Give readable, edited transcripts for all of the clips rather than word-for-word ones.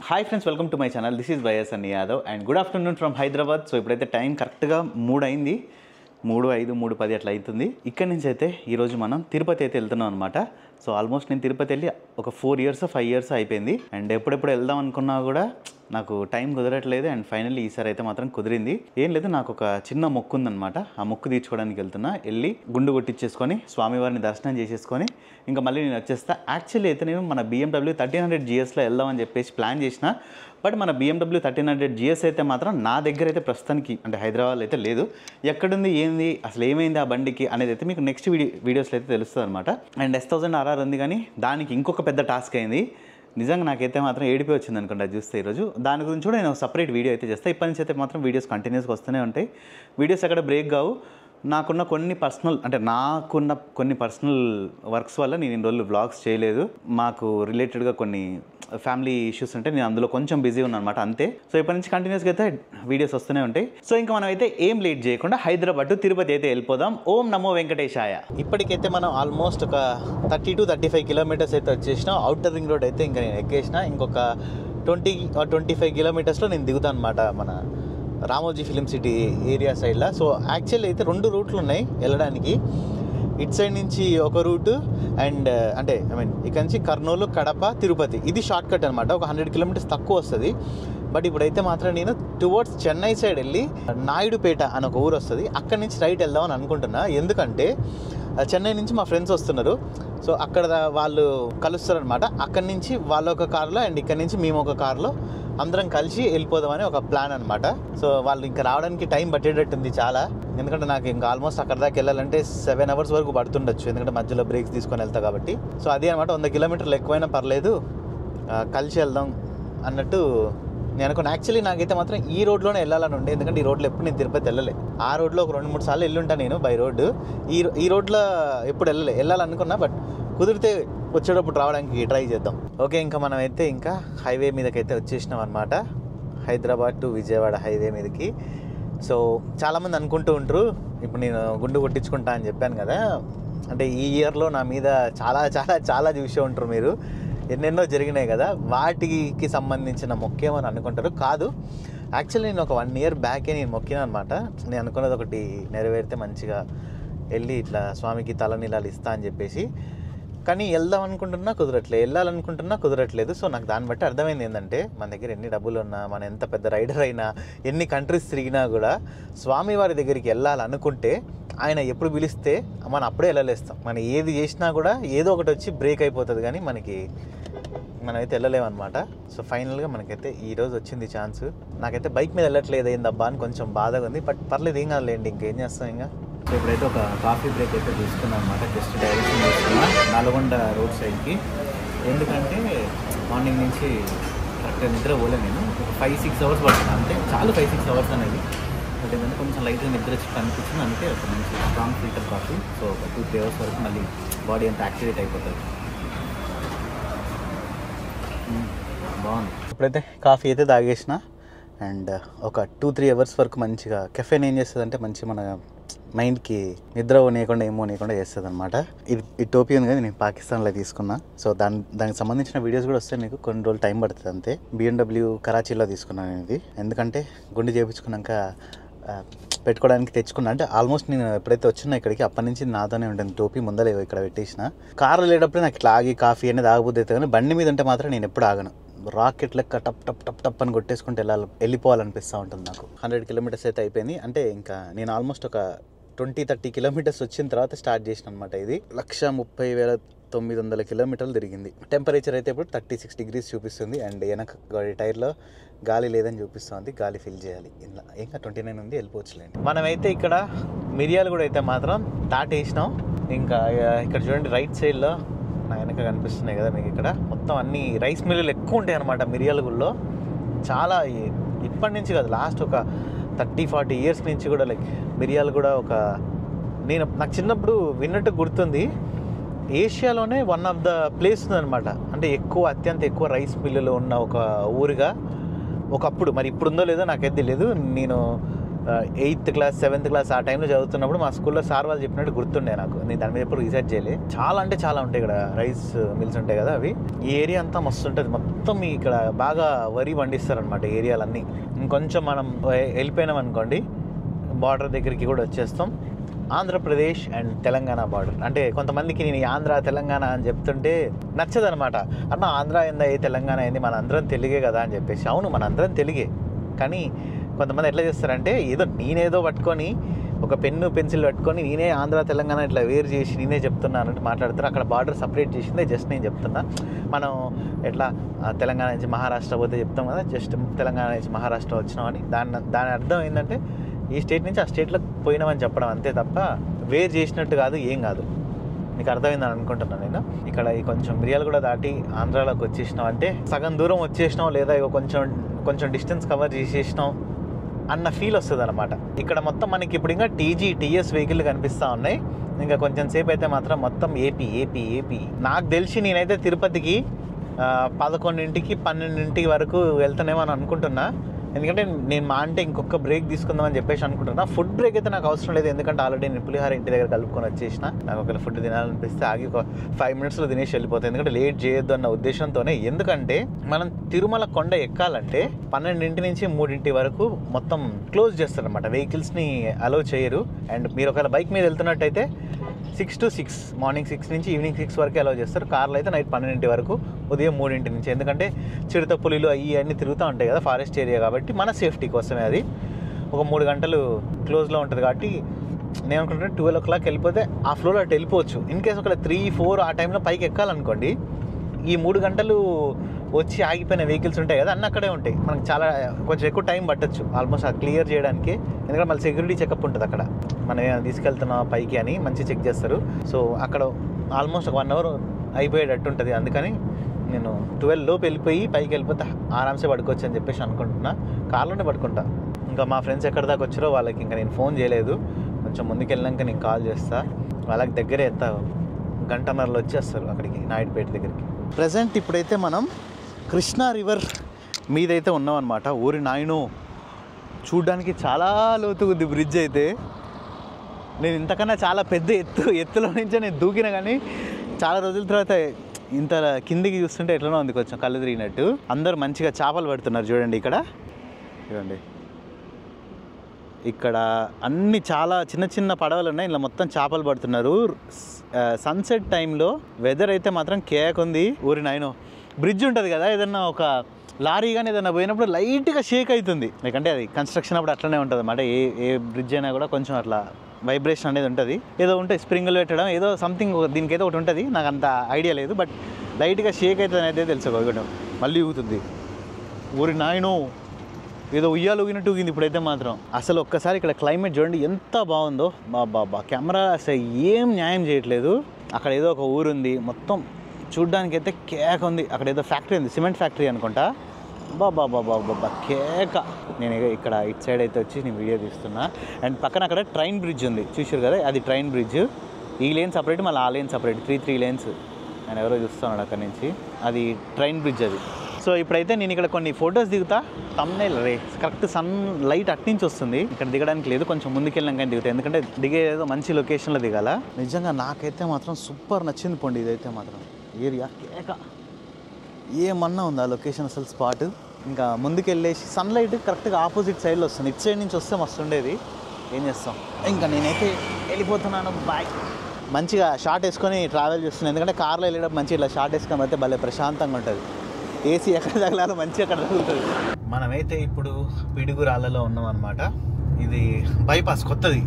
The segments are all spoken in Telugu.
Hi friends, welcome to my channel. This is YS Anni Yadav and good afternoon from Hyderabad. So ఇప్పుడైతే టైం కరెక్ట్గా 3 అయింది, 3:05, 3:10 అట్లా అవుతుంది. ఇక్కడ నుంచి అయితే ఈరోజు మనం తిరుపతి అయితే వెళ్తున్నాం అనమాట. సో ఆల్మోస్ట్ నేను తిరుపతి వెళ్ళి ఒక 4 years 5 years అయిపోయింది. అండ్ ఎప్పుడెప్పుడు వెళ్దాం అనుకున్నా కూడా నాకు టైం కుదరట్లేదు. అండ్ ఫైనల్లీ ఈసారి అయితే మాత్రం కుదిరింది. ఏం లేదు, నాకు ఒక చిన్న మొక్కు ఉందన్నమాట. ఆ మొక్కు తీర్చుకోవడానికి వెళ్తున్నా. వెళ్ళి గుండు కొట్టించేసుకొని స్వామివారిని దర్శనం చేసేసుకొని ఇంకా మళ్ళీ నేను వచ్చేస్తా. యాక్చువల్లీ అయితే నేను మన BMW 1300 GSలో వెళ్దామని చెప్పేసి ప్లాన్ చేసిన. బట్ మన BMW 1300 GS అయితే మాత్రం నా దగ్గర అయితే ప్రస్తుతానికి అంటే హైదరాబాద్లో అయితే లేదు. ఎక్కడుంది, ఏంది, అసలు ఏమైంది ఆ బండికి అనేది అయితే మీకు నెక్స్ట్ వీడియోస్లో అయితే తెలుస్తుంది అనమాట. అండ్ S1000 RR ఉంది, కానీ దానికి ఇంకొక పెద్ద టాస్క్ అయింది. నిజంగా నాకైతే మాత్రం ఏడిపి వచ్చింది అనుకుంటా చూస్తే ఈరోజు. దాని గురించి కూడా నేను సపరేట్ వీడియో అయితే చేస్తాను. ఇప్పటి నుంచి అయితే మాత్రం వీడియోస్ కంటిన్యూస్గా వస్తూనే ఉంటాయి. వీడియోస్ ఎక్కడ బ్రేక్ కావు. నాకున్న కొన్ని పర్సనల్ వర్క్స్ వల్ల నేను ఇన్ని రోజులు వ్లాగ్స్ చేయలేదు. మాకు రిలేటెడ్గా కొన్ని ఫ్యామిలీ ఇష్యూస్ ఉంటే నేను అందులో కొంచెం బిజీ ఉన్నాను అనమాట, అంతే. సో ఇప్పటి నుంచి కంటిన్యూస్గా అయితే వీడియోస్ వస్తూనే ఉంటాయి. సో ఇంకా మనం అయితే ఏం లేట్ చేయకుండా హైదరాబాద్ టు తిరుపతి అయితే వెళ్ళిపోదాం. ఓం నమో వెంకటేశాయ. ఇప్పటికైతే మనం ఆల్మోస్ట్ ఒక 30 to 35 kilometers అయితే వచ్చేసినాం. అవుటర్ రింగ్ రోడ్ అయితే ఇంకా నేను ఎక్కేసిన. ఇంకొక 20 or 25 kilometersలో నేను దిగుతాను అనమాట మన రామోజీ ఫిలిం సిటీ ఏరియా సైడ్లో. సో యాక్చువల్లీ అయితే 2 రూట్లు ఉన్నాయి వెళ్ళడానికి. ఇటు సైడ్ నుంచి ఒక రూటు అండ్ అంటే ఇక్కడ నుంచి కర్నూలు, కడప, తిరుపతి. ఇది షార్ట్ కట్ అనమాట. ఒక 100 kilometers తక్కువ వస్తుంది. బట్ ఇప్పుడైతే మాత్రం నేను టువర్డ్స్ చెన్నై సైడ్ వెళ్ళి నాయుడుపేట అని ఒక ఊరు వస్తుంది, అక్కడి నుంచి రైట్ వెళ్దామని అనుకుంటున్నా. ఎందుకంటే చెన్నై నుంచి మా ఫ్రెండ్స్ వస్తున్నారు. సో అక్కడ వాళ్ళు కలుస్తారనమాట. అక్కడి నుంచి వాళ్ళ ఒక కార్లో అండ్ ఇక్కడ నుంచి మేము ఒక కార్లో అందరం కలిసి వెళ్ళిపోదామని ఒక ప్లాన్ అనమాట. సో వాళ్ళు ఇంకా రావడానికి టైం పట్టేటట్టుంది చాలా. ఎందుకంటే నాకు ఇంకా ఆల్మోస్ట్ అక్కడ దాకా వెళ్ళాలంటే 7 hours వరకు పడుతుండొచ్చు, ఎందుకంటే మధ్యలో బ్రేక్స్ తీసుకొని వెళ్తా కాబట్టి. సో అదే అనమాట, 100 kilometers ఎక్కువైనా పర్లేదు, కలిసి వెళ్దాం అన్నట్టు నేను అనుకున్నాను. యాక్చువల్లీ నాకైతే మాత్రం ఈ రోడ్లోనే వెళ్ళాలని ఉండే, ఎందుకంటే ఈ రోడ్లో ఎప్పుడు నేను తిరుపతి వెళ్ళలే. ఆ రోడ్లో ఒక 2-3 సార్లు వెళ్ళుంటా నేను బై రోడ్డు. ఈ రోడ్లో ఎప్పుడు వెళ్ళాలనుకున్నా. బట్ కుదిరితే వచ్చేటప్పుడు రావడానికి ట్రై చేద్దాం. ఓకే, ఇంకా మనం అయితే ఇంకా హైవే మీదకైతే వచ్చేసినాం అనమాట. హైదరాబాద్ టు విజయవాడ హైవే మీదకి. సో చాలామంది అనుకుంటూ ఉంటారు, ఇప్పుడు నేను గుండు కొట్టించుకుంటా అని చెప్పాను కదా, అంటే ఈ ఇయర్లో నా మీద చాలా చాలా చాలా చూసే ఉంటారు మీరు. ఎన్నెన్నో జరిగినాయి కదా, వాటికి సంబంధించిన మొక్కేమని అనుకుంటారు. కాదు, యాక్చువల్లీ నేను ఒక 1 year బ్యాకే నేను మొక్కినా అనమాట. నేను అనుకున్నది ఒకటి నెరవేరితే మంచిగా వెళ్ళి ఇట్లా స్వామికి తలనీలాలు ఇస్తా అని చెప్పేసి. కానీ వెళ్దాం అనుకుంటున్నా కుదరట్లేదు, వెళ్ళాలనుకుంటున్నా కుదరట్లేదు. సో నాకు దాన్ని బట్టి అర్థమైంది ఏంటంటే, మన దగ్గర ఎన్ని డబ్బులు ఉన్నా, మన ఎంత పెద్ద రైడర్ అయినా, ఎన్ని కంట్రీస్ తిరిగినా కూడా స్వామివారి దగ్గరికి వెళ్ళాలనుకుంటే ఆయన ఎప్పుడు పిలిస్తే మనం అప్పుడే వెళ్ళలేస్తాం. మనం ఏది చేసినా కూడా ఏదో ఒకటి వచ్చి బ్రేక్ అయిపోతుంది, కానీ మనమైతే వెళ్ళలేమన్నమాట. సో ఫైనల్గా మనకైతే ఈరోజు వచ్చింది ఛాన్స్. నాకైతే బైక్ మీద వెళ్ళట్లేదు ఏందబ్బా అని కొంచెం బాధగా ఉంది. బట్ పర్లేదు, ఏం కాదులేండి, ఇంకేం చేస్తాం ఇంకా. సో ఇప్పుడైతే ఒక కాఫీ బ్రేక్ అయితే తీసుకున్నాం అనమాట. జస్ట్ డైరెక్షన్ తీసుకున్నా నల్గొండ రోడ్ సైడ్కి. ఎందుకంటే మార్నింగ్ నుంచి కరెక్ట్గా నిద్ర పోలే నేను. ఒక 5-6 hours పడుతున్నాను అంతే, చాలు 5-6 hours అనేది. బట్ ఏంటంటే కొంచెం లైట్గా నిద్ర వచ్చి కనిపించింది, అందుకే ఒక మంచి స్ట్రాంగ్ ఫిల్టర్ కాఫీ. సో ఒక 2-3 hours వరకు మళ్ళీ బాడీ అంతా యాక్టివేట్ అయిపోతుంది. బాగుంది. ఇప్పుడైతే కాఫీ అయితే తాగేసిన. అండ్ ఒక 2-3 hours వరకు మంచిగా కెఫెన్ ఏం చేస్తుంది అంటే మంచి మన మైండ్కి నిద్ర పోనీయకుండా ఏమో నీయకుండా చేస్తుంది అనమాట. ఈ టోపీ ఉంది కదా, నేను పాకిస్తాన్లో తీసుకున్నా. సో దానికి సంబంధించిన వీడియోస్ కూడా వస్తాయి మీకు, కొన్ని రోజులు టైం పడుతుంది అంతే. BMW కరాచీలో తీసుకున్నాను నేను ఇది. ఎందుకంటే గుండె చేయించుకున్నాక పెట్టుకోవడానికి తెచ్చుకున్నా. అంటే ఆల్మోస్ట్ నేను ఎప్పుడైతే వచ్చినా ఇక్కడికి అప్పటి నుంచి నాతోనే ఉంటుంది టోపీ. ముందలే ఇక్కడ పెట్టేసిన. కార్లో వెళ్ళేటప్పుడు నాకు ఇట్లా ఆగి కాఫీ అనేది ఆగబుద్ది అవుతుంది, కానీ బండి మీద ఉంటే మాత్రం నేను ఎప్పుడు ఆగను. రాకెట్ లెక్క టప్ టప్ టప్ టప్ అని కొట్టేసుకుంటే వెళ్ళిపోవాలనిపిస్తూ ఉంటుంది నాకు. 100 kilometers అయితే అయిపోయింది. అంటే ఇంకా నేను ఆల్మోస్ట్ ఒక 20-30 kilometers వచ్చిన తర్వాత స్టార్ట్ చేసిన అనమాట. ఇది 130,900 kilometers తిరిగింది. టెంపరేచర్ అయితే ఇప్పుడు 36 degrees చూపిస్తుంది. అండ్ వెనక టైర్లో గాలి లేదని చూపిస్తుంది, గాలి ఫిల్ చేయాలి. ఇలా ఇంకా 29 ఉంది, వెళ్ళిపోవచ్చులేండి. మనమైతే ఇక్కడ మిరియాలు కూడా అయితే మాత్రం దాటేసినాం. ఇంకా ఇక్కడ చూడండి, రైట్ సైడ్లో నా వెనక కనిపిస్తున్నాయి కదా మీకు, ఇక్కడ మొత్తం అన్ని రైస్ మిల్లులు ఎక్కువ ఉంటాయి అనమాట మిరియాలగూడలో. చాలా ఇప్పటి నుంచి కాదు, లాస్ట్ ఒక 30-40 years నుంచి కూడా లైక్ మిరియాలు కూడా నాకు చిన్నప్పుడు విన్నట్టు గుర్తుంది, ఏషియాలోనే వన్ ఆఫ్ ద ప్లేస్ ఉందనమాట. అంటే అత్యంత ఎక్కువ రైస్ మిల్లులు ఉన్న ఒక ఊరుగా ఒకప్పుడు. మరి ఇప్పుడు ఉందో లేదో నాకైతే తెలియదు. నేను 8th క్లాస్ 7th క్లాస్ ఆ టైంలో చదువుతున్నప్పుడు మా స్కూల్లో సార్ వాళ్ళు చెప్పినట్టు గుర్తుండే నాకు. నేను దాని మీద ఎప్పుడు రీసెర్చ్ చేయలేదు. చాలా అంటే చాలా ఉంటాయి ఇక్కడ, రైస్ మిల్స్ ఉంటాయి కదా అవి. ఈ ఏరియా అంతా మస్తు ఉంటుంది. మొత్తం ఇక్కడ బాగా వరి పండిస్తారనమాట ఏరియాలన్నీ. ఇంకొంచెం మనం వెళ్ళిపోయినాం అనుకోండి బార్డర్ దగ్గరికి కూడా వచ్చేస్తాం. Andhra Pradesh and Telangana border. అంటే కొంతమందికి నేను ఆంధ్ర తెలంగాణ అని చెప్తుంటే నచ్చదనమాట. అన్న ఆంధ్ర ఏందా తెలంగాణ ఏంది, మన అందరం తెలుగే కదా అని చెప్పేసి. అవును మన అందరం తెలుగే, కానీ కొంతమంది ఎట్లా చేస్తారంటే ఏదో నేనేదో పట్టుకొని ఒక పెన్ను పెన్సిల్ పట్టుకొని నేనే ఆంధ్ర తెలంగాణ ఇట్లా వేరు చేసి నేనే చెప్తున్నాను అంటే మాట్లాడతారు. అక్కడ బార్డర్ సపరేట్ చేసిందే జస్ట్ నేను చెప్తున్నా. మనం ఎట్లా తెలంగాణ నుంచి మహారాష్ట్ర పోతే చెప్తాం కదా, జస్ట్ తెలంగాణ నుంచి మహారాష్ట్ర వచ్చినామని. దాని అర్థం ఏంటంటే ఈ స్టేట్ నుంచి ఆ స్టేట్లోకి పోయినామని చెప్పడం అంతే తప్ప వేరు చేసినట్టు కాదు, ఏం కాదు. నీకు అర్థమైందని అనుకుంటున్నాను నేను. ఇక్కడ ఈ కొంచెం మిరియాలు కూడా దాటి ఆంధ్రాలోకి వచ్చేసినాం అంటే సగం దూరం వచ్చేసినాం, లేదా ఇక కొంచెం డిస్టెన్స్ కవర్ చేసేసినాం అన్న ఫీల్ వస్తుంది అనమాట. ఇక్కడ మొత్తం మనకి ఇప్పుడు ఇంకా టీఎస్ వెహికల్ కనిపిస్తూ ఉన్నాయి. ఇంకా కొంచెం సేపు అయితే మాత్రం మొత్తం ఏపీ. నాకు తెలిసి నేనైతే తిరుపతికి 11ంటికి 12ంటి వరకు వెళ్తానేమో అని అనుకుంటున్నా. ఎందుకంటే నేను మా అంటే ఇంకొక బ్రేక్ తీసుకుందామని చెప్పేసి అనుకుంటున్నా. ఫుడ్ బ్రేక్ అయితే నాకు అవసరం లేదు, ఎందుకంటే ఆల్రెడీ నేను పులిహార ఇంటి దగ్గర కలుపుకొని వచ్చేసిన. నాకు ఒకవేళ ఫుడ్ తినాలనిపిస్తే ఆగి ఒక 5 minutesలో తినేసి వెళ్ళిపోతాయి, ఎందుకంటే లేట్ చేయొద్దు అన్న ఉద్దేశంతోనే. ఎందుకంటే మనం తిరుమల కొండ ఎక్కాలంటే 12 నుంచి 3 వరకు మొత్తం క్లోజ్ చేస్తారనమాట, వెహికల్స్ని అలౌ చేయరు. అండ్ మీరు ఒకవేళ బైక్ మీద వెళ్తున్నట్టయితే 6 to 6 మార్నింగ్ 6 నుంచి ఈవినింగ్ 6 వరకే అలౌ చేస్తారు. కార్లో అయితే నైట్ 12 వరకు, ఉదయం 3 నుంచి. ఎందుకంటే చిరుత పులిలు అన్నీ తిరుగుతూ ఉంటాయి కదా, ఫారెస్ట్ ఏరియా కాబట్టి మన సేఫ్టీ కోసమే. అది ఒక 3 గంటలు క్లోజ్లో ఉంటుంది కాబట్టి నేను అనుకుంటున్నాను 12 o'clock వెళ్ళిపోతే ఆ ఫ్లోలో అటు వెళ్ళిపోవచ్చు. ఇన్ కేసు ఒకవేళ 3-4 ఆ టైంలో పైకి ఎక్కాలనుకోండి, ఈ 3 గంటలు వచ్చి ఆగిపోయిన వెహికల్స్ ఉంటాయి కదా అన్నీ అక్కడే ఉంటాయి. మనకు చాలా కొంచెం ఎక్కువ టైం పట్టచ్చు ఆల్మోస్ట్ అది క్లియర్ చేయడానికి. ఎందుకంటే మళ్ళీ సెక్యూరిటీ చెకప్ ఉంటుంది అక్కడ, మనం తీసుకెళ్తున్నా పైకి అని మంచి చెక్ చేస్తారు. సో అక్కడ ఆల్మోస్ట్ ఒక 1 hour అయిపోయేటట్టు ఉంటుంది. అందుకని నేను 12 లోపు వెళ్ళిపోయి పైకి వెళ్ళిపోతే ఆరామ్సే పడుకోవచ్చు అని చెప్పేసి అనుకుంటున్నా. కార్లోనే పడుకుంటా. ఇంకా మా ఫ్రెండ్స్ ఎక్కడి దాకా వచ్చారో వాళ్ళకి ఇంకా నేను ఫోన్ చేయలేదు. కొంచెం ముందుకు వెళ్ళాక నేను కాల్ చేస్తా. వాళ్ళకి దగ్గరే 1.5 గంటలో వచ్చేస్తారు అక్కడికి, నాయుడుపేట దగ్గరికి. ప్రజెంట్ ఇప్పుడైతే మనం కృష్ణా రివర్ మీదైతే ఉన్నాం అనమాట. ఊరి నాయను చూడ్డానికి చాలా లోతుగుద్ది బ్రిడ్జ్ అయితే. నేను ఇంతకన్నా చాలా పెద్ద ఎత్తులో నుంచే నేను దూకిన, కానీ చాలా రోజుల తర్వాత ఇంత కిందికి చూస్తుంటే ఎట్లనో ఉంది, కొంచెం కళ్ళు తిరిగినట్టు. అందరూ మంచిగా చేపలు పడుతున్నారు చూడండి. చూడండి ఇక్కడ అన్ని చాలా చిన్న పడవలు ఉన్నాయి, ఇలా మొత్తం చేపలు పడుతున్నారు. సన్సెట్ టైంలో వెదర్ అయితే మాత్రం కేక్ ఉంది. ఊరి నాయను బ్రిడ్జ్ ఉంటుంది కదా, ఏదన్నా ఒక లారీ కానీ ఏదైనా పోయినప్పుడు లైట్గా షేక్ అవుతుంది. ఎందుకంటే అది కన్స్ట్రక్షన్ అప్పుడు అట్లనే ఉంటుంది అన్నమాట. ఏ బ్రిడ్జ్ అయినా కూడా కొంచెం అట్లా వైబ్రేషన్ అనేది ఉంటుంది. ఏదో ఉంటే స్ప్రింగులు పెట్టడం ఏదో సంథింగ్ దీనికైతే ఒకటి ఉంటుంది, నాకు అంత ఐడియా లేదు. బట్ లైట్గా షేక్ అవుతుంది అయితే తెలుసు. మళ్ళీ ఊగుతుంది. ఊరి నాయను ఏదో ఉయ్యాలు ఊగినట్టు ఊగింది ఇప్పుడైతే మాత్రం. అసలు ఒక్కసారి ఇక్కడ క్లైమేట్ చూడండి ఎంత బాగుందో. బాబా కెమెరా అసలు ఏం న్యాయం చేయట్లేదు. అక్కడ ఏదో ఒక ఊరు ఉంది, మొత్తం చూడ్డానికి అయితే కేక ఉంది. అక్కడ ఏదో ఫ్యాక్టరీ ఉంది, సిమెంట్ ఫ్యాక్టరీ అనుకుంటా. బాబా కేక. నేను ఇక్కడ ఇటు సైడ్ అయితే వచ్చి నేను వీడియో తీస్తున్నా. అండ్ పక్కన అక్కడ ట్రైన్ బ్రిడ్జ్ ఉంది, చూసారు కదా, అది ట్రైన్ బ్రిడ్జ్. ఈ లేన్ సపరేట్, మళ్ళీ ఆ లేన్ సపరేట్, 3 lanes. నేను ఎవరో చూస్తున్నాడు అక్కడ నుంచి, అది ట్రైన్ బ్రిడ్జ్ అది. సో ఇప్పుడైతే నేను ఇక్కడ కొన్ని ఫొటోస్ దిగుతా. తమ్నైల్ కరెక్ట్ సన్ లైట్ అట్నుంచి వస్తుంది, ఇక్కడ దిగడానికి లేదు, కొంచెం ముందుకెళ్ళాం కానీ దిగుతాయి. ఎందుకంటే దిగేదో మంచి లొకేషన్లో దిగాల. నిజంగా నాకైతే మాత్రం సూపర్ నచ్చింది పొండి ఇదైతే మాత్రం. ఏరియా కేక ఏమన్నా ఉంది ఆ లొకేషన్ అసలు స్పాట్. ఇంకా ముందుకెళ్ళేసి సన్లైట్ కరెక్ట్గా ఆపోజిట్ సైడ్లో వస్తుంది. ఇటు సైడ్ నుంచి వస్తే మస్తు ఉండేది. ఏం చేస్తాం, ఇంకా నేనైతే వెళ్ళిపోతున్నాను. బాయ్. మంచిగా షార్ట్ వేసుకొని ట్రావెల్ చేస్తున్నాను, ఎందుకంటే కార్లో వెళ్ళేటప్పుడు మంచిగా ఇట్లా షార్ట్ వేసుకొని అయితే భలే ప్రశాంతంగా ఉంటుంది. ఏసీ ఎక్కడ తగలాలో మంచిగా అక్కడ తగులుతుంది. మనమైతే ఇప్పుడు పిడుగురాళ్ళలో ఉన్నాం అనమాట. ఇది బైపాస్ కొత్తది.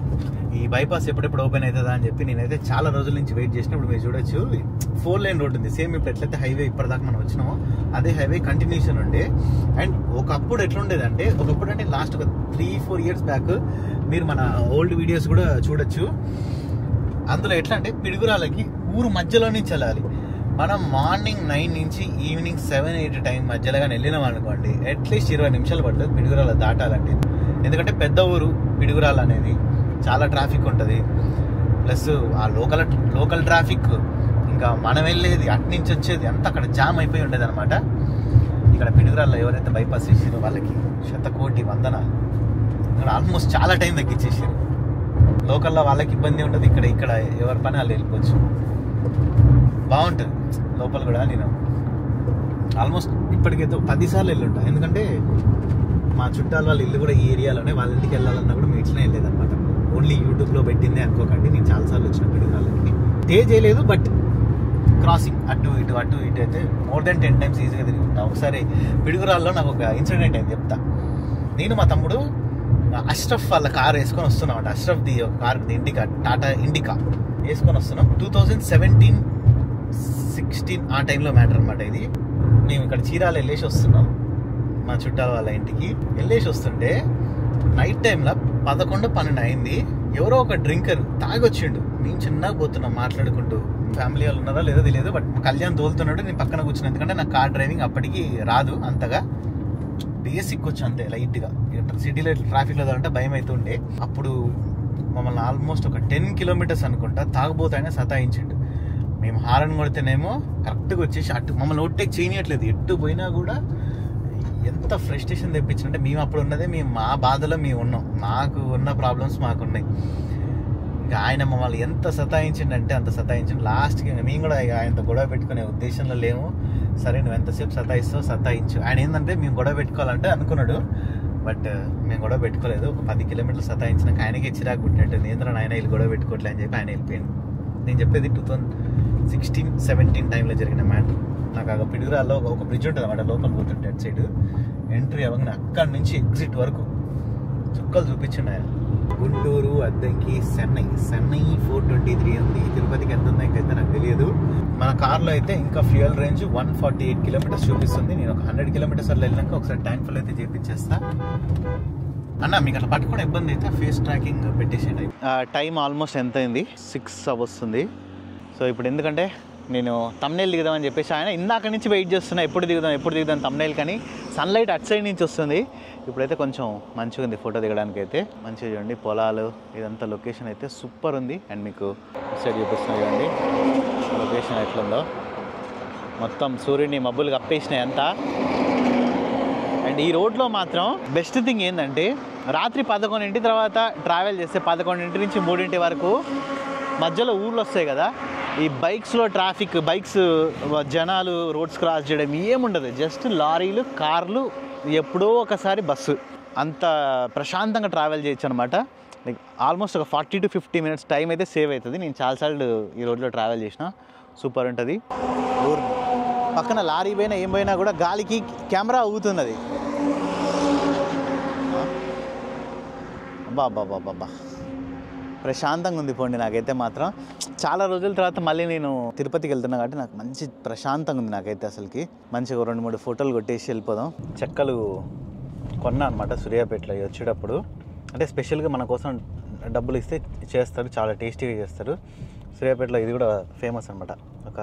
ఈ బైపాస్ ఎప్పుడెప్పుడు ఓపెన్ అవుతుందా అని చెప్పి నేనైతే చాలా రోజుల నుంచి వెయిట్ చేసిన. ఇప్పుడు మీరు చూడొచ్చు 4 lane రోడ్ ఉంది. సేమ్ ఇప్పుడు ఎట్లయితే హైవే ఇప్పటిదాకా మనం వచ్చినామో అదే హైవే కంటిన్యూషన్ ఉండే. అండ్ ఒకప్పుడు ఎట్లుండేదంటే, ఒకప్పుడు అంటే లాస్ట్ ఒక 3-4 years బ్యాక్ మీరు మన ఓల్డ్ వీడియోస్ కూడా చూడొచ్చు. అందులో ఎట్లా అంటే పిడుగురాళ్ళకి ఊరు మధ్యలో నుంచి వెళ్ళాలి. మనం మార్నింగ్ 9 నుంచి ఈవినింగ్ 7-8 టైం మధ్యలో కానీ వెళ్ళినాం అనుకోండి, అట్లీస్ట్ 20 నిమిషాలు పడుతుంది పిడుగురాళ్ళ దాటాలంటే. ఎందుకంటే పెద్ద ఊరు పిడుగురాళ్ళ అనేది, చాలా ట్రాఫిక్ ఉంటుంది. ప్లస్ ఆ లోకల్ ట్రాఫిక్, ఇంకా మనం వెళ్ళేది అట్నుంచి వచ్చేది అంతా అక్కడ జామ్ అయిపోయి ఉండేది అనమాట. ఇక్కడ పిడుగురాళ్ళ ఎవరైతే బైపాస్ చేసారో వాళ్ళకి 100 కోటి వందనాలు. ఇక్కడ ఆల్మోస్ట్ చాలా టైం తగ్గించేసారు. లోకల్లో వాళ్ళకి ఇబ్బంది ఉంటుంది, ఇక్కడ ఎవరి పని వాళ్ళు వెళ్ళిపోవచ్చు. బాగుంటుంది లోపల కూడా. నేను ఆల్మోస్ట్ ఇప్పటికైతే 10 సార్లు వెళ్ళుంటా. ఎందుకంటే మా చుట్టాల వాళ్ళ ఇల్లు కూడా ఈ ఏరియాలోనే. వాళ్ళ ఇంటికి వెళ్ళాలన్నా కూడా మేము ఇట్లనే వెళ్ళలేదన్నమాట. ఓన్లీ యూట్యూబ్లో పెట్టిందే అనుకోకండి. నేను చాలాసార్లు వచ్చిన పిడుగురాళ్ళకి స్టే చేయలేదు, బట్ క్రాసింగ్ అటు ఇటు అయితే మోర్ దెన్ 10 times ఈజీగా తిరిగి ఉంటా. ఒకసారి పిడుగురాల్లో నాకు ఒక ఇన్సిడెంట్ అయింది, చెప్తా. నేను మా తమ్ముడు అష్రఫ్ వాళ్ళ కార్ వేసుకొని వస్తున్నాం అంట. అష్రఫ్ది ఒక కార్ ఇండికా, టాటా ఇండికా వేసుకొని వస్తున్నాం. 2017-16 ఆ టైంలో మ్యాటర్ అనమాట ఇది. మేము ఇక్కడ చీరాల వెళ్ళేసి వస్తున్నాం మా చుట్టాల వాళ్ళ ఇంటికి. వెళ్ళేసి వస్తుంటే నైట్ టైంలో 11-12 అయింది. ఎవరో ఒక డ్రింకర్ తాగొచ్చిండు. మేము చిన్నగా పోతున్నాం మాట్లాడుకుంటూ. ఫ్యామిలీ వాళ్ళు ఉన్నారో లేదో తెలియదు, బట్ కళ్యాణ్ తోలుతున్నాడు, నేను పక్కన కూర్చున్నాను. ఎందుకంటే నాకు కార్ డ్రైవింగ్ అప్పటికి రాదు అంతగా, బేసిక్ వచ్చు అంతే లైట్గా. సిటీలో ట్రాఫిక్లో అంటే భయం అవుతుండే. అప్పుడు మమ్మల్ని ఆల్మోస్ట్ ఒక 10 kilometers అనుకుంటా తాగబోతాయనే సతాయించిండు. మేము హారన్ కొడితేనేమో కరెక్ట్గా వచ్చేసి అటు మమ్మల్ని ఓవర్టేక్ చేయనియట్లేదు. ఎట్టు పోయినా కూడా ఎంత ఫ్రస్ట్రేషన్ తెప్పించిందంటే, మేము అప్పుడు ఉన్నదే మేము మా బాధలో మేము ఉన్నాం. మాకు ఉన్న ప్రాబ్లమ్స్ మాకున్నాయి. ఇంకా ఆయన మమ్మల్ని ఎంత సతాయించిండంటే అంత సతాయించండి. లాస్ట్కి మేము కూడా ఆయనతో గొడవ పెట్టుకునే ఉద్దేశంలో లేము. సరే నువ్వు ఎంతసేపు సతాయిస్తావు సతాయించు. ఆయన ఏంటంటే మేము గొడవ పెట్టుకోవాలంటే అనుకున్నాడు, బట్ మేము గొడవ పెట్టుకోలేదు. ఒక 10 kilometers సతాయించినాక ఆయనకి చిరాకు పుట్టినట్టు, నేంద్ర ఆయన వీళ్ళు గొడవ పెట్టుకోవట్లే అని చెప్పి ఆయన వెళ్ళిపోయాను. నేను చెప్పేది 2016-17 టైంలో జరిగిన మ్యాటర్. నాకు ఆ పిడుగురాల్లో ఒక బ్రిడ్జ్ ఉంటుంది అన్నమాట, లోపల పోతుంటే అటు సైడ్ ఎంట్రీ అవ్వగానే అక్కడి నుంచి ఎగ్జిట్ వరకు చుక్కలు చూపించండి ఆయన. గుంటూరు, అద్దంకి, చెన్నై 423 ఉంది. తిరుపతికి ఎంత ఉందో ఇంకైతే నాకు తెలియదు. మన కార్లో అయితే ఇంకా ఫ్యూయల్ రేంజ్ 148 kilometers చూపిస్తుంది. నేను ఒక 100 kilometers అట్లా వెళ్ళాక ఒకసారి ట్యాంక్ ఫుల్ అయితే చేపించేస్తా. అన్న మీకు అట్లా పట్టుకునే ఇబ్బంది అయితే ఫేస్ ట్రాకింగ్ పెట్టేసేయండి. టైం ఆల్మోస్ట్ ఎంత అయింది, 6 అవర్స్తుంది. సో ఇప్పుడు ఎందుకంటే నేను తమ్నైల్ దిగుదామని చెప్పేసి ఆయన ఇందాక నుంచి వెయిట్ చేస్తున్నా, ఎప్పుడు దిగుదాం తమ్నైల్. కానీ సన్లైట్ అటు సైడ్ నుంచి వస్తుంది. ఇప్పుడైతే కొంచెం మంచిగా ఉంది ఫోటో దిగడానికి అయితే. మంచిగా చూడండి పొలాలు, ఇదంతా లొకేషన్ అయితే సూపర్ ఉంది. అండ్ మీకు సైడ్ చూపిస్తున్నా చూడండి లొకేషన్ ఎట్లుందో. మొత్తం సూర్యుడిని మబ్బులు కప్పేసినాయి అంతా. అండ్ ఈ రోడ్లో మాత్రం బెస్ట్ థింగ్ ఏంటంటే రాత్రి 11 తర్వాత ట్రావెల్ చేస్తే 11 నుంచి 3 వరకు మధ్యలో ఊర్లు వస్తాయి కదా, ఈ బైక్స్లో ట్రాఫిక్, బైక్స్ జనాలు రోడ్స్ క్రాస్ చేయడం ఏముండదు. జస్ట్ లారీలు, కార్లు, ఎప్పుడో ఒకసారి బస్సు. అంత ప్రశాంతంగా ట్రావెల్ చేయొచ్చు అనమాట. లైక్ ఆల్మోస్ట్ ఒక 40 to 50 minutes టైం అయితే సేవ్ అవుతుంది. నేను చాలాసార్లు ఈ రోడ్లో ట్రావెల్ చేసిన, సూపర్ ఉంటుంది. ఊరు పక్కన లారీ పోయినా ఏం పోయినా కూడా గాలికి కెమెరా ఊగుతున్నది. అబ్బా ప్రశాంతంగా ఉంది పోండి. నాకైతే మాత్రం చాలా రోజుల తర్వాత మళ్ళీ నేను తిరుపతికి వెళ్తున్నా కాబట్టి నాకు మంచి ప్రశాంతంగా ఉంది నాకైతే. అసలుకి మంచిగా 2-3 ఫోటోలు కొట్టేసి వెళ్ళిపోదాం. చెక్కలు కొన్నా అనమాట సూర్యాపేటలో వచ్చేటప్పుడు. అంటే స్పెషల్గా మన కోసం డబ్బులు ఇస్తే చేస్తారు, చాలా టేస్టీగా చేస్తారు. సూర్యాపేటలో ఇది కూడా ఫేమస్ అనమాట. ఒక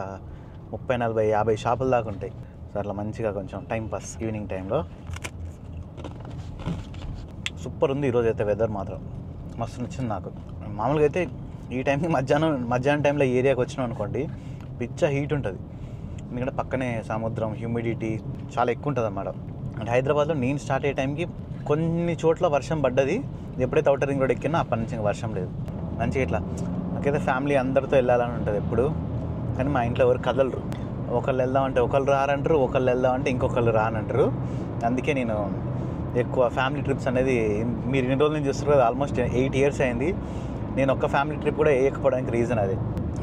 30-40-50 షాపుల దాకా ఉంటాయి. సో అట్లా మంచిగా కొంచెం టైం పాస్ ఈవినింగ్ టైంలో. సూపర్ ఉంది ఈరోజు అయితే. వెదర్ మాత్రం మస్తు నచ్చింది నాకు. మామూలుగా అయితే ఈ టైంకి మధ్యాహ్నం టైంలో ఏరియాకి వచ్చినాం అనుకోండి, పిచ్చ హీట్ ఉంటుంది. ఎందుకంటే పక్కనే సముద్రం, హ్యూమిడిటీ చాలా ఎక్కువ ఉంటుంది అన్నమాట. అంటే హైదరాబాద్లో నేను స్టార్ట్ అయ్యే టైంకి కొన్ని చోట్ల వర్షం పడ్డది. ఎప్పుడైతే అవుటర్ రింగ్ రోడ్ ఎక్కినా అప్పటి నుంచి ఇంకా వర్షం లేదు. మంచిగా ఇట్లా నాకైతే ఫ్యామిలీ అందరితో వెళ్ళాలని ఉంటుంది ఎప్పుడు. కానీ మా ఇంట్లో ఎవరు కదలరు. ఒకళ్ళు వెళ్దామంటే ఒకళ్ళు రారంటారు, ఒకళ్ళు వెళ్దామంటే ఇంకొకళ్ళు రానంటారు. అందుకే నేను ఎక్కువ ఫ్యామిలీ ట్రిప్స్ అనేది, మీరు ఇన్ని రోజుల నుంచి చూస్తారు కదా, ఆల్మోస్ట్ 8 years అయింది. నేను ఒక్క ఫ్యామిలీ ట్రిప్ కూడా వేయకపోవడానికి రీజన్ అదే.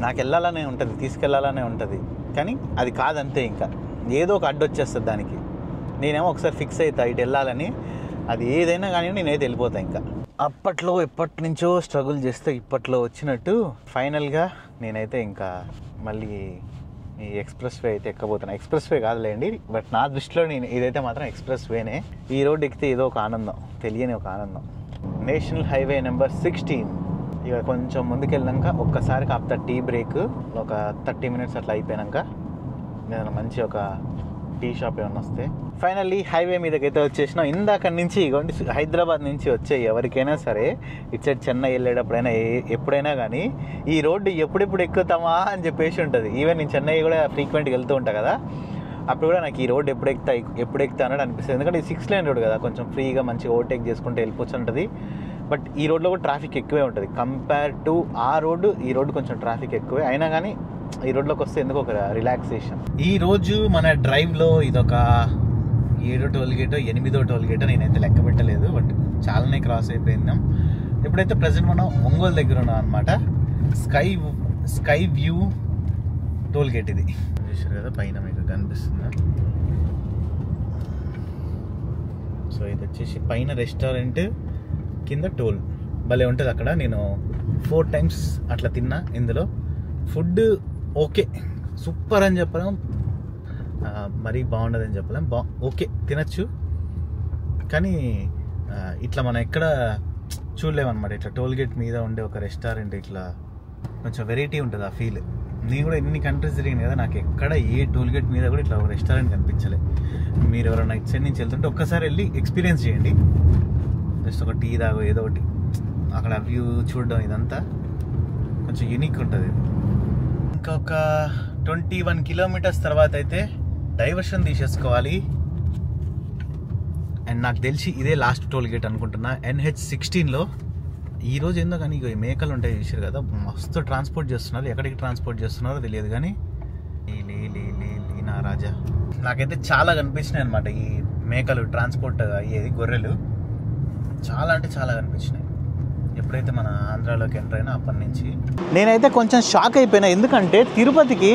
నాకు వెళ్ళాలనే ఉంటుంది, తీసుకెళ్లాలనే ఉంటుంది, కానీ అది కాదంతే. ఇంకా ఏదో ఒక అడ్డు వచ్చేస్తుంది దానికి. నేనేమో ఒకసారి ఫిక్స్ అవుతా ఇటు వెళ్ళాలని, అది ఏదైనా కానీ నేనైతే వెళ్ళిపోతా. ఇంకా అప్పట్లో ఎప్పటి నుంచో స్ట్రగుల్ చేస్తే ఇప్పట్లో వచ్చినట్టు ఫైనల్గా నేనైతే ఇంకా మళ్ళీ ఈ ఎక్స్ప్రెస్ వే అయితే ఎక్కబోతున్నా. ఎక్స్ప్రెస్ వే కాదులేండి, బట్ నా దృష్టిలో నేను ఇదైతే మాత్రం ఎక్స్ప్రెస్ వేనే. ఈ రోడ్ ఎక్కితే ఏదో ఒక ఆనందం, తెలియని ఒక ఆనందం. National highway number 16. ఇక కొంచెం ముందుకెళ్ళాక ఒక్కసారి కాపుతా టీ బ్రేక్. ఒక 30 minutes అట్లా అయిపోయాక నేను మంచి ఒక టీ షాప్ ఏమన్నా వస్తే ఫైనల్లీ హైవే మీదకైతే వచ్చేసినాం. ఇందాక నుంచి ఇగోండి, హైదరాబాద్ నుంచి వచ్చే ఎవరికైనా సరే ఇటు సైడ్ చెన్నై వెళ్ళేటప్పుడైనా ఎప్పుడైనా కానీ ఈ రోడ్డు ఎప్పుడెప్పుడు ఎక్కుతామా అని చెప్పేసి ఉంటుంది. ఈవెన్ నేను చెన్నై కూడా ఫ్రీక్వెంట్గా వెళ్తూ ఉంటాను కదా, అప్పుడు కూడా నాకు ఈ రోడ్ ఎప్పుడు ఎక్కుతా అన్నట్టు అనిపిస్తుంది. ఎందుకంటే ఇది 6 లేన్ రోడ్ కదా, కొంచెం ఫ్రీగా మంచిగా ఓవర్టేక్ చేసుకుంటే వెళ్ళిపోవచ్చు ఉంటుంది. బట్ ఈ రోడ్లో కూడా ట్రాఫిక్ ఎక్కువే ఉంటుంది కంపేర్ టు ఆ రోడ్డు. ఈ రోడ్డు కొంచెం ట్రాఫిక్ ఎక్కువే, అయినా కానీ ఈ రోడ్లోకి వస్తే ఎందుకు ఒక రిలాక్సేషన్. ఈ రోజు మన డ్రైవ్లో ఇదొక 7వ టోల్ గేటో 8వ టోల్ గేటో నేనైతే లెక్క పెట్టలేదు, బట్ చాలానే క్రాస్ అయిపోయిందాం. ఇప్పుడైతే ప్రజెంట్ మనం ఒంగోలు దగ్గర ఉన్నాం అనమాట. స్కై వ్యూ టోల్ గేట్ ఇది చూసారు కదా, పైన మీకు కనిపిస్తుందా. సో ఇది వచ్చేసి పైన రెస్టారెంట్, కింద టోల్. భలే ఉంటుంది అక్కడ. నేను 4 times అట్లా తిన్నా. ఇందులో ఫుడ్ ఓకే, సూపర్ అని చెప్పలేం, మరీ బాగుండదని చెప్పలేం, ఓకే తినచ్చు. కానీ ఇట్లా మనం ఎక్కడ చూడలేమన్నమాట. ఇట్లా టోల్ గేట్ మీద ఉండే ఒక రెస్టారెంట్ ఇట్లా కొంచెం వెరైటీ ఉంటుంది ఆ ఫీల్. నేను కూడా ఎన్ని కంట్రీస్ తిరిగింది కదా, నాకు ఎక్కడ ఏ టోల్ గేట్ మీద కూడా ఇట్లా ఒక రెస్టారెంట్ కనిపించలే. మీరు ఎవరైనా ఇటు సైడ్ నుంచి వెళ్తుంటే ఒక్కసారి వెళ్ళి ఎక్స్పీరియన్స్ చేయండి. జస్ట్ ఒక టీ తాగో ఏదో ఒకటి, అక్కడ వ్యూ చూడడం ఇదంతా కొంచెం యూనిక్ ఉంటుంది. ఇంకొక 21 kilometers తర్వాత అయితే డైవర్షన్ తీసేసుకోవాలి. అండ్ నాకు తెలిసి ఇదే లాస్ట్ టోల్ గేట్ అనుకుంటున్నా, NH16లో. ఈరోజు ఏందో కానీ ఇక మేకలు ఉంటాయి చూసారు కదా, మస్తు ట్రాన్స్పోర్ట్ చేస్తున్నారు. ఎక్కడికి ట్రాన్స్పోర్ట్ చేస్తున్నారో తెలియదు కానీ నా రాజా నాకైతే చాలా కనిపించినాయి అనమాట ఈ మేకలు ట్రాన్స్పోర్ట్ అయ్యేది. గొర్రెలు చాలా అంటే చాలా కనిపించినాయి ఎప్పుడైతే మన ఆంధ్రాలోకి ఎంటర్ అయినా అప్పటి నుంచి. నేనైతే కొంచెం షాక్ అయిపోయినా, ఎందుకంటే తిరుపతికి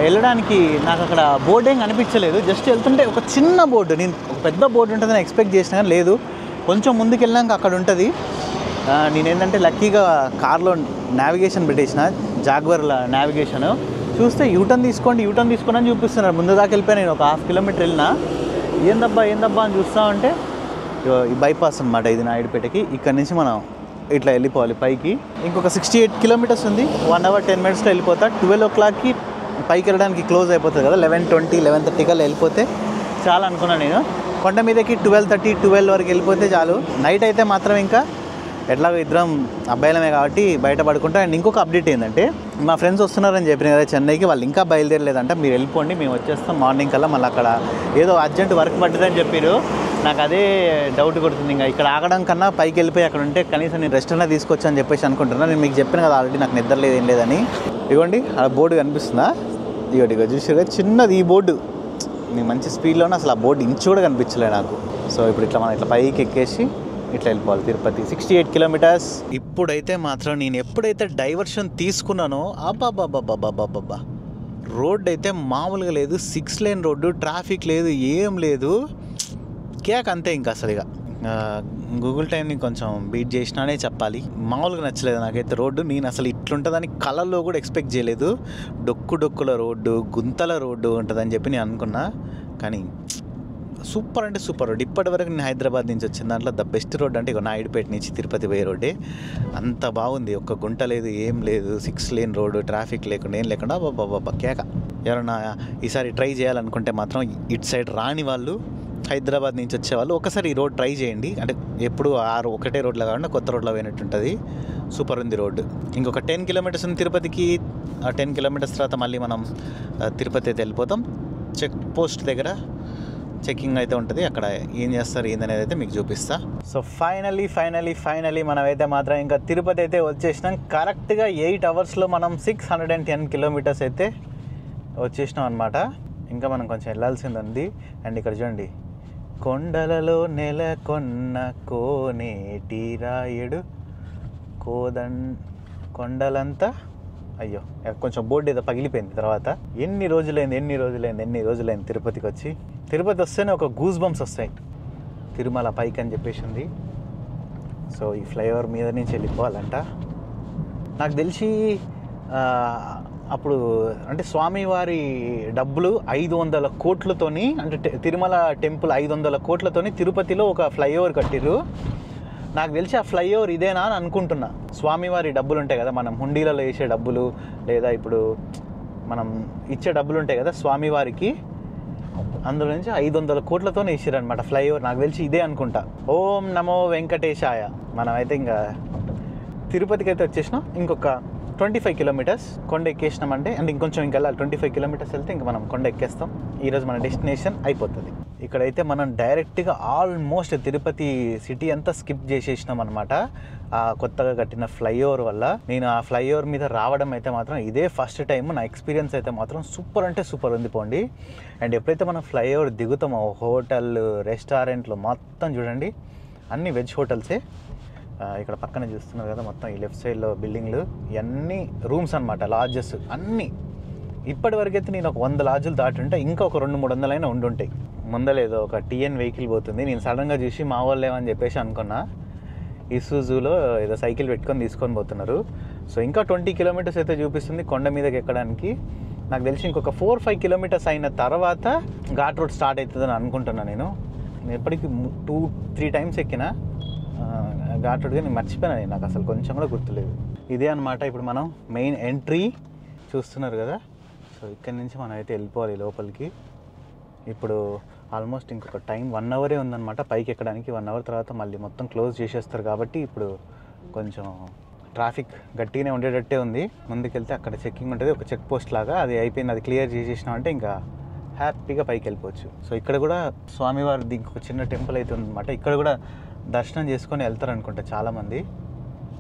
వెళ్ళడానికి నాకు అక్కడ బోర్డు ఏం కనిపించలేదు. జస్ట్ వెళ్తుంటే ఒక చిన్న బోర్డు, నేను ఒక పెద్ద బోర్డు ఉంటుందని ఎక్స్పెక్ట్ చేసినా కానీ లేదు. కొంచెం ముందుకు వెళ్ళాక అక్కడ ఉంటుంది. నేనేంటంటే లక్కీగా కార్లో నావిగేషన్ పెట్టేసిన, జాగ్వర్ల నావిగేషన్ చూస్తే యూటర్న్ తీసుకోండి అని చూపిస్తున్నారు. ముందు దాకా వెళ్ళిపోయి నేను ఒక 1/2 kilometer వెళ్ళినా, ఏందబ్బా అని చూస్తా ఉంటే ఈ బైపాస్ అనమాట ఇది నాయుడుపేటకి. ఇక్కడ నుంచి మనం ఇట్లా వెళ్ళిపోవాలి పైకి. ఇంకొక 68 kilometers ఉంది, 1 hour 10 minutesలో వెళ్ళిపోతా. 12 o'clockకి పైకి వెళ్ళడానికి క్లోజ్ అయిపోతుంది కదా, 11:20 11:30 కల్లా వెళ్ళిపోతే చాలా అనుకున్నాను నేను. కొండ మీదకి 12:30 12 వరకు వెళ్ళిపోతే చాలు. నైట్ అయితే మాత్రం ఇంకా ఎట్లాగో ఇద్దరం అబ్బాయిలమే కాబట్టి బయట పడుకుంటాం. అండ్ ఇంకొక అప్డేట్ ఏంటంటే, మా ఫ్రెండ్స్ వస్తున్నారని చెప్పిన కదా చెన్నైకి, వాళ్ళు ఇంకా బయలుదేరలేదంట. మీరు వెళ్ళిపోండి, మేము వచ్చేస్తాం మార్నింగ్ కల్లా. మళ్ళీ అక్కడ ఏదో అర్జెంట్ వర్క్ పడ్డదని చెప్పారు. నాకు అదే డౌట్ కొడుతుంది. ఇంకా ఇక్కడ ఆగడం కన్నా పైకి వెళ్ళిపోయి అక్కడ ఉంటే కనీసం నేను రెస్ట్ అన్నా తీసుకొచ్చు అని చెప్పేసి అనుకుంటున్నాను. నేను మీకు చెప్పాను కదా ఆల్రెడీ నాకు నిద్ర లేదు ఏం లేదని. ఇదిగోండి ఆ బోర్డు కనిపిస్తుందా, ఇగో చూసారు చిన్నది ఈ బోర్డు. నేను మంచి స్పీడ్లోనే అసలు ఆ బోర్డు ఇంచు కూడా కనిపించలేదు నాకు. సో ఇప్పుడు ఇట్లా మనం ఇట్లా పైకి ఎక్కేసి ఇట్లా వెళ్ళిపోవాలి తిరుపతి. 68 kilometers. ఇప్పుడైతే మాత్రం నేను ఎప్పుడైతే డైవర్షన్ తీసుకున్నానో అబ్బాబ్బాబ్బాబ్బాబ్బా, రోడ్ అయితే మామూలుగా లేదు. 6 lane రోడ్డు, ట్రాఫిక్ లేదు, ఏం లేదు, కేక్ అంతే. ఇంకా అసలు ఇక గూగుల్ టైంని కొంచెం బీట్ చేసినానే చెప్పాలి. మామూలుగా నచ్చలేదు నాకైతే రోడ్డు. నేను అసలు ఇట్లుంటుందని కళల్లో కూడా ఎక్స్పెక్ట్ చేయలేదు. డొక్కుల రోడ్డు, గుంతల రోడ్డు ఉంటుందని చెప్పి నేను అనుకున్నా. కానీ సూపర్ అంటే సూపర్ రోడ్. ఇప్పటివరకు నేను హైదరాబాద్ నుంచి వచ్చిన దాంట్లో ద బెస్ట్ రోడ్ అంటే ఇక నాయుడుపేట నుంచి తిరుపతి పోయే రోడ్డే. అంత బాగుంది, ఒక్క గుంట లేదు, ఏం లేదు, 6 lane రోడ్డు, ట్రాఫిక్ లేకుండా ఏం లేకుండా బాబా కేక. ఎవరైనా ఈసారి ట్రై చేయాలనుకుంటే మాత్రం ఇటు సైడ్ రాని వాళ్ళు, హైదరాబాద్ నుంచి వచ్చేవాళ్ళు ఒకసారి ఈ రోడ్ ట్రై చేయండి. అంటే ఎప్పుడు ఒకటే రోడ్లో కాకుండా కొత్త రోడ్లో పోయినట్టు ఉంటుంది. సూపర్ ఉంది రోడ్డు. ఇంకొక 10 kilometers ఉంది తిరుపతికి. ఆ 10 kilometers తర్వాత మళ్ళీ మనం తిరుపతి అయితే వెళ్ళిపోతాం. చెక్ పోస్ట్ దగ్గర చెక్కింగ్ అయితే ఉంటుంది. అక్కడ ఏం చేస్తారు ఏందనేది అయితే మీకు చూపిస్తా. సో ఫైనలీ మనమైతే మాత్రం ఇంకా తిరుపతి అయితే వచ్చేసినాం. కరెక్ట్గా 8 hours మనం 610 kilometers అయితే వచ్చేసినాం అనమాట. ఇంకా మనం కొంచెం వెళ్ళాల్సింది ఉంది. అండ్ ఇక్కడ చూడండి, కొండలలో నెలకొన్న కోనేటి రాయుడు కొండలంతా, అయ్యో కొంచెం బోర్డు ఏదో పగిలిపోయింది. తర్వాత ఎన్ని రోజులైంది తిరుపతికి వచ్చి. తిరుపతి వస్తేనే ఒక గూస్ బంప్స్ వస్తాయి, తిరుమల పైకి అని చెప్పేసి ఉంది. సో ఈ ఫ్లైఓవర్ మీద నుంచి వెళ్ళిపోవాలంట. నాకు తెలిసి అప్పుడు అంటే స్వామివారి డబ్బులు 500 కోట్లతోని, అంటే తిరుమల టెంపుల్ 500 కోట్లతోని తిరుపతిలో ఒక ఫ్లైఓవర్ కట్టిర్రు. నాకు తెలిసి ఆ ఫ్లైఓవర్ ఇదేనా అని అనుకుంటున్నా. స్వామివారి డబ్బులు ఉంటాయి కదా, మనం హుండీలలో వేసే డబ్బులు, లేదా ఇప్పుడు మనం ఇచ్చే డబ్బులు ఉంటాయి కదా స్వామివారికి, అందులో నుంచి 500 కోట్లతో వేసారనమాట ఫ్లైఓవర్. నాకు తెలిసి ఇదే అనుకుంటా. ఓం నమో వెంకటేశాయ. మనమైతే ఇంకా తిరుపతికి అయితే వచ్చేసినాం. ఇంకొక 25 కిలోమీటర్స్ కొండ ఎక్కేసినామంటే అండ్ ఇంకొంచెం ఇంకా వెళ్ళాలి. 25 కిలోమీటర్స్ వెళ్తే ఇంకా మనం కొండ ఎక్కేస్తాం. ఈరోజు మన డెస్టినేషన్ అయిపోతుంది. ఇక్కడైతే మనం డైరెక్ట్గా ఆల్మోస్ట్ తిరుపతి సిటీ అంతా స్కిప్ చేసేసినాం అనమాట. ఆ కొత్తగా కట్టిన ఫ్లైఓవర్ వల్ల. నేను ఆ ఫ్లైఓవర్ మీద రావడం అయితే మాత్రం ఇదే ఫస్ట్ టైం. నా ఎక్స్పీరియన్స్ అయితే మాత్రం సూపర్ అంటే సూపర్ ఉంది పోండి. అండ్ ఎప్పుడైతే మనం ఫ్లైఓవర్ దిగుతామో హోటల్ రెస్టారెంట్లు మొత్తం చూడండి అన్ని వెజ్ హోటల్సే. ఇక్కడ పక్కన చూస్తున్నారు కదా మొత్తం ఈ లెఫ్ట్ సైడ్లో బిల్డింగ్లు ఇవన్నీ రూమ్స్ అనమాట, లాడ్జెస్ అన్నీ. ఇప్పటి వరకైతే నేను ఒక 100 లాడ్జులు దాటుంటే ఇంకా ఒక 200-300 అయినా ఉండుంటాయి. ముందలేదో ఒక టీఎన్ వెహికల్ పోతుంది. నేను సడన్గా చూసి మా వాళ్ళు ఏమని చెప్పేసి అనుకున్నా. ఇసుజులో ఏదో సైకిల్ పెట్టుకొని తీసుకొని పోతున్నారు. సో ఇంకా 20 కిలోమీటర్స్ అయితే చూపిస్తుంది కొండ మీదకి ఎక్కడానికి. నాకు తెలిసి ఇంకొక 4-5 కిలోమీటర్స్ అయిన తర్వాత ఘాట్ రోడ్ స్టార్ట్ అవుతుందని అనుకుంటున్నాను. నేను ఎప్పటికీ 2-3 టైమ్స్ ఎక్కిన ఘాట్ రోడ్గా నేను మర్చిపోయాను. నాకు అసలు కొంచెం కూడా గుర్తులేదు. ఇదే అనమాట ఇప్పుడు మనం మెయిన్ ఎంట్రీ చూస్తున్నారు కదా. సో ఇక్కడి నుంచి మనం అయితే వెళ్ళిపోవాలి లోపలికి. ఇప్పుడు ఆల్మోస్ట్ ఇంకొక టైం 1 అవరే ఉందన్నమాట పైకి ఎక్కడానికి. 1 అవర్ తర్వాత మళ్ళీ మొత్తం క్లోజ్ చేసేస్తారు కాబట్టి ఇప్పుడు కొంచెం ట్రాఫిక్ గట్టిగానే ఉండేటట్టే ఉంది. ముందుకెళ్తే అక్కడ చెక్కింగ్ ఉంటుంది, ఒక చెక్ పోస్ట్ లాగా. అది అయిపోయింది, అది క్లియర్ చేసేసినామంటే ఇంకా హ్యాపీగా పైకి వెళ్ళిపోవచ్చు. సో ఇక్కడ కూడా స్వామివారిది ఇంకొక చిన్న టెంపుల్ అయితే ఉందన్నమాట. ఇక్కడ కూడా దర్శనం చేసుకొని వెళ్తారు అనుకుంటా చాలామంది.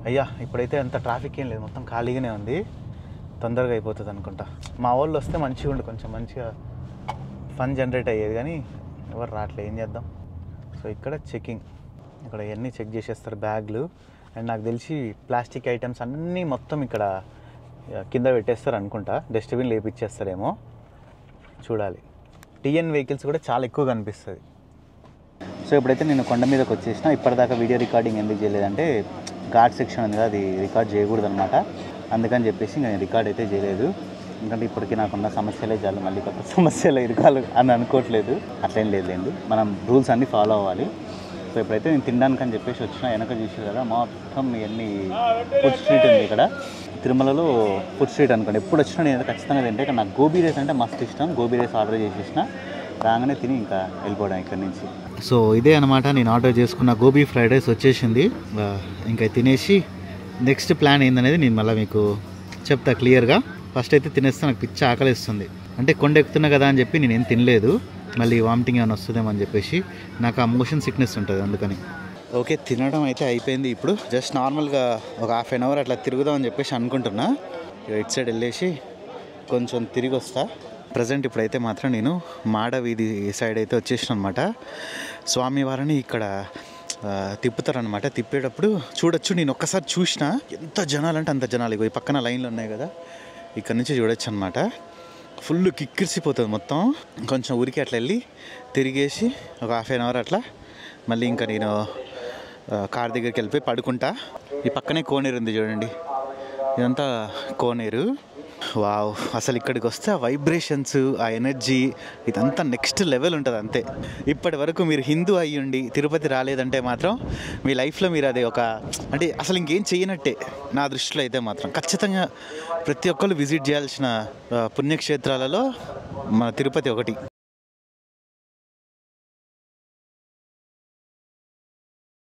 అయ్యా ఇప్పుడైతే అంత ట్రాఫిక్ ఏం లేదు, మొత్తం ఖాళీగానే ఉంది, తొందరగా అయిపోతుంది అనుకుంటా. మా వాళ్ళు వస్తే మంచిగా ఉండు, కొంచెం మంచిగా ఫన్ జనరేట్ అయ్యేది, కానీ ఎవరు రావట్లేదు, ఏం చేద్దాం. సో ఇక్కడ చెకింగ్, ఇక్కడ ఇవన్నీ చెక్ చేసేస్తారు బ్యాగ్లు. అండ్ నాకు తెలిసి ప్లాస్టిక్ ఐటమ్స్ అన్నీ మొత్తం ఇక్కడ కింద పెట్టేస్తారు అనుకుంటా, డస్ట్బిన్ లేపిచ్చేస్తారేమో చూడాలి. టీఎన్ వెహికల్స్ కూడా చాలా ఎక్కువ కనిపిస్తుంది. సో ఇప్పుడైతే నేను కొండ మీదకి వచ్చేసిన. ఇప్పటిదాకా వీడియో రికార్డింగ్ ఎందుకు చేయలేదంటే ఘాట్ సెక్షన్ ఉంది కదా, అది రికార్డ్ చేయకూడదు అనమాట. అందుకని చెప్పేసి నేను రికార్డ్ అయితే చేయలేదు. ఎందుకంటే ఇప్పటికీ నాకున్న సమస్యలే చాలు, మళ్ళీ కొత్త సమస్యలు ఎదుర్కోవాలి అని అనుకోవట్లేదు. అట్లేం లేదులేండి, మనం రూల్స్ అన్నీ ఫాలో అవ్వాలి. సో ఇప్పుడైతే నేను తినడానికి అని చెప్పేసి వచ్చిన. వెనక చూసి కదా మొత్తం ఇవన్నీ ఫుడ్ స్ట్రీట్ ఉంది ఇక్కడ తిరుమలలో. ఫుడ్ స్ట్రీట్ అనుకోండి, ఎప్పుడు వచ్చినా నేను ఖచ్చితంగా తింటే. ఇక్కడ నాకు గోబీ రైస్ అంటే మస్తు ఇష్టం. గోబీ రైస్ ఆర్డర్ చేసేసిన, రాగానే తిని ఇంకా వెళ్ళిపోవడం ఇక్కడి నుంచి. సో ఇదే అనమాట నేను ఆర్డర్ చేసుకున్న గోబీ ఫ్రైడ్ రైస్ వచ్చేసింది. ఇంకా తినేసి నెక్స్ట్ ప్లాన్ ఏందనేది నేను మళ్ళీ మీకు చెప్తా క్లియర్గా. ఫస్ట్ అయితే తినేస్తే నాకు పిచ్చ ఆకలిస్తుంది. అంటే కొండ ఎక్కుతున్నా కదా అని చెప్పి నేనేం తినలేదు, మళ్ళీ వామిటింగ్ ఏమైనా వస్తుందేమో అని చెప్పేసి. నాకు ఆ మోషన్ సిక్నెస్ ఉంటుంది అందుకని. ఓకే, తినడం అయితే అయిపోయింది. ఇప్పుడు జస్ట్ నార్మల్గా ఒక ½ an hour అట్లా తిరుగుదామని చెప్పేసి అనుకుంటున్నా. ఇటు సైడ్ వెళ్ళేసి కొంచెం తిరిగి వస్తా. ప్రజెంట్ ఇప్పుడైతే మాత్రం నేను మాడ వీధి సైడ్ అయితే వచ్చేసిన అనమాట. స్వామివారిని ఇక్కడ తిప్పుతారనమాట. తిప్పేటప్పుడు చూడొచ్చు, నేను ఒక్కసారి చూసిన ఎంత జనాలు అంటే అంత జనాలు. ఇగో ఈ పక్కన లైన్లు ఉన్నాయి కదా, ఇక్కడ నుంచి చూడొచ్చు అనమాట. ఫుల్ కిక్కిరిసిపోతుంది మొత్తం. కొంచెం ఊరికి అట్లా వెళ్ళి తిరిగేసి ఒక ½ an hour అట్లా మళ్ళీ ఇంకా నేను కార్ దగ్గరికి వెళ్ళిపోయి పడుకుంటా. ఈ పక్కనే కోనేరు ఉంది చూడండి, ఇదంతా కోనేరు. వావ్, అసలు ఇక్కడికి వస్తే ఆ వైబ్రేషన్స్, ఆ ఎనర్జీ ఇదంతా నెక్స్ట్ లెవెల్ ఉంటుంది అంతే. ఇప్పటి వరకు మీరు హిందూ అయ్యుండి తిరుపతి రాలేదంటే మాత్రం మీ లైఫ్లో మీరు అది ఒక అంటే అసలు ఇంకేం చేయనట్టే నా దృష్టిలో అయితే మాత్రం. ఖచ్చితంగా ప్రతి ఒక్కరు విజిట్ చేయాల్సిన పుణ్యక్షేత్రాలలో మన తిరుపతి ఒకటి.